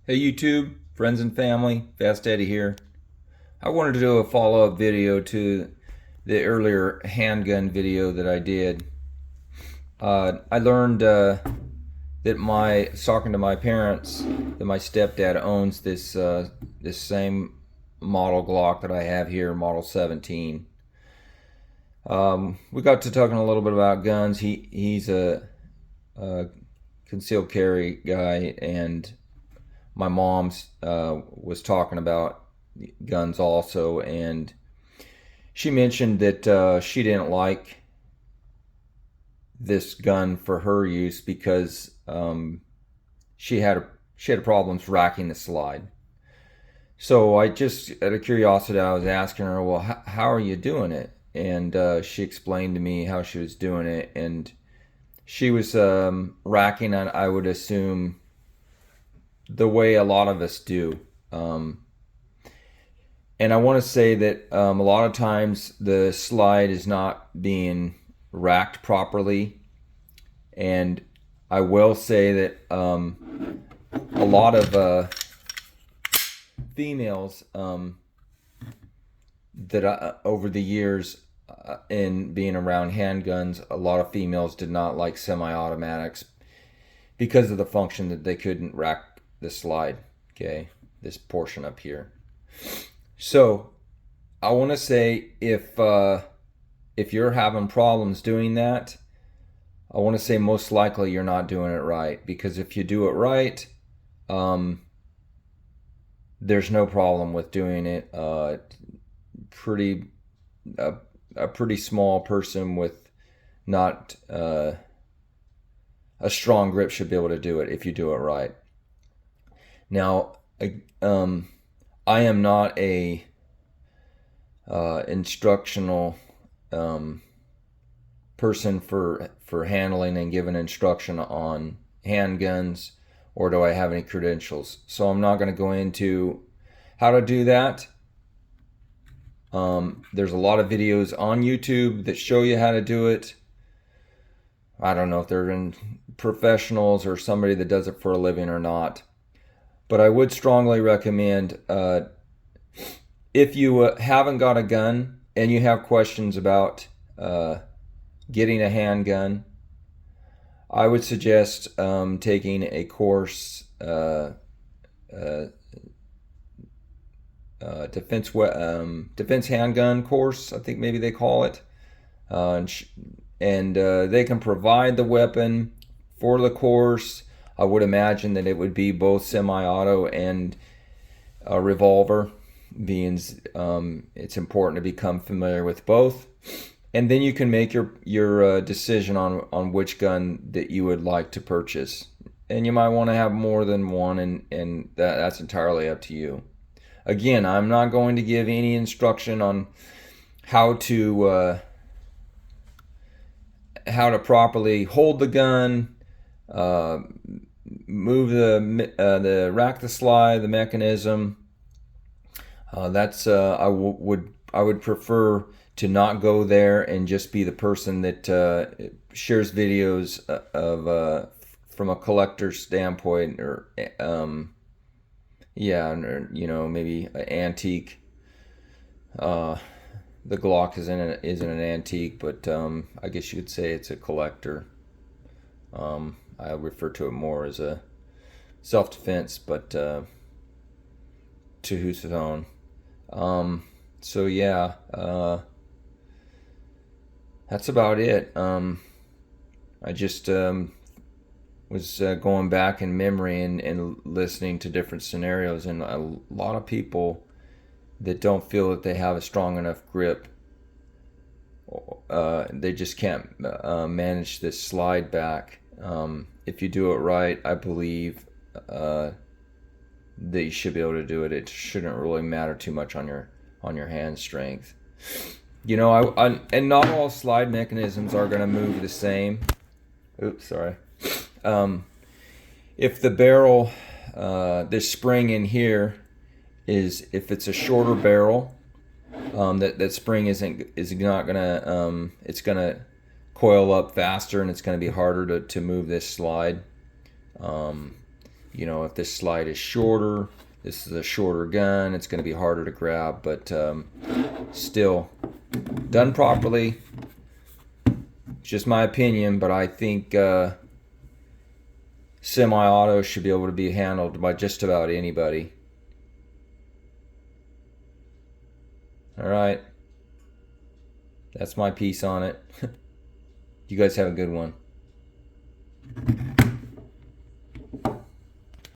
Hey YouTube, friends and family, Fast Eddie here. I wanted to do a follow-up video to the earlier handgun video that I did. I learned that talking to my parents, that my stepdad owns this same model Glock that I have here, Model 17. We got to talking a little bit about guns. He's a concealed carry guy, and my mom's was talking about guns also, and she mentioned that she didn't like this gun for her use because she had problems racking the slide. So I just, out of curiosity, I was asking her, well, how are you doing it? And she explained to me how she was doing it, and she was racking on, I would assume, the way a lot of us do. And I want to say that a lot of times the slide is not being racked properly. And I will say that a lot of females that over the years in being around handguns, a lot of females did not like semi-automatics because of the function that they couldn't rack the slide, okay, this portion up here. So I want to say if you're having problems doing that, I want to say most likely you're not doing it right, because if you do it right, there's no problem with doing it. Pretty a pretty small person with not a strong grip should be able to do it if you do it right. Now, I am not a instructional person for handling and giving instruction on handguns, or do I have any credentials? So I'm not going to go into how to do that. There's a lot of videos on YouTube that show you how to do it. I don't know if they're in professionals or somebody that does it for a living or not. But I would strongly recommend, if you haven't got a gun and you have questions about getting a handgun, I would suggest taking a course, defense handgun course, I think maybe they call it, and they can provide the weapon for the course. I would imagine that it would be both semi-auto and a revolver, being it's important to become familiar with both. And then you can make your decision on which gun that you would like to purchase. And you might want to have more than one, and that's entirely up to you. Again, I'm not going to give any instruction on how to properly hold the gun, move the rack, the slide, the mechanism. I would prefer to not go there and just be the person that shares videos of from a collector standpoint, or maybe an antique. The Glock isn't an antique, but I guess you could say it's a collector. I refer to it more as a self-defense, but to whose own. So yeah, that's about it. I just was going back in memory and listening to different scenarios, and a lot of people that don't feel that they have a strong enough grip, they just can't manage this slide back. If you do it right, I believe that you should be able to do it. It shouldn't really matter too much on your hand strength. And not all slide mechanisms are going to move the same. Oops, sorry. If the barrel, this spring in here, if it's a shorter barrel, that spring is not gonna, it's gonna coil up faster, and it's gonna be harder to move this slide. You know, if this slide is shorter, this is a shorter gun, it's going to be harder to grab, but still, done properly. It's just my opinion, but I think semi-auto should be able to be handled by just about anybody. All right. That's my piece on it. You guys have a good one.